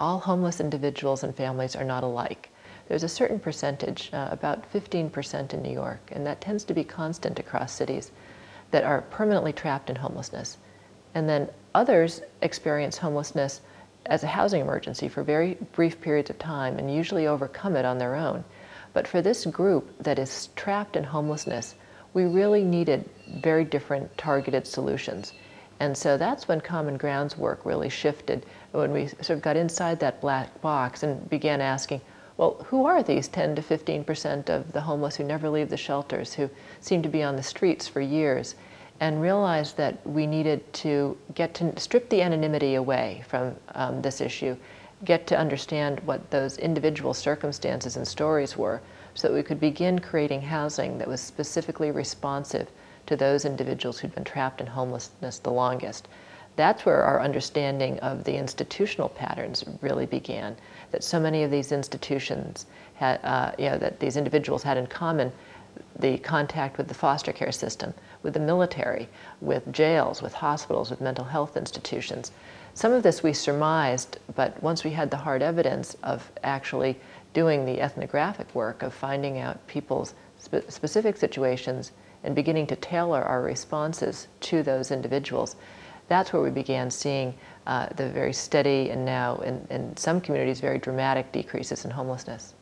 all homeless individuals and families are not alike. There's a certain percentage, about 15% in New York, and that tends to be constant across cities, that are permanently trapped in homelessness. And then others experience homelessness as a housing emergency for very brief periods of time and usually overcome it on their own. But for this group that is trapped in homelessness, we really needed very different targeted solutions. And so that's when Common Ground's work really shifted, when we sort of got inside that black box and began asking, well, who are these 10 to 15% of the homeless who never leave the shelters, who seem to be on the streets for years, and realized that we needed to get to strip the anonymity away from this issue, get to understand what those individual circumstances and stories were, so that we could begin creating housing that was specifically responsive to those individuals who'd been trapped in homelessness the longest. That's where our understanding of the institutional patterns really began, that so many of these institutions had, that these individuals had in common the contact with the foster care system, with the military, with jails, with hospitals, with mental health institutions. Some of this we surmised, but once we had the hard evidence of actually doing the ethnographic work of finding out people's specific situations and beginning to tailor our responses to those individuals, that's where we began seeing the very steady and now, in some communities, very dramatic decreases in homelessness.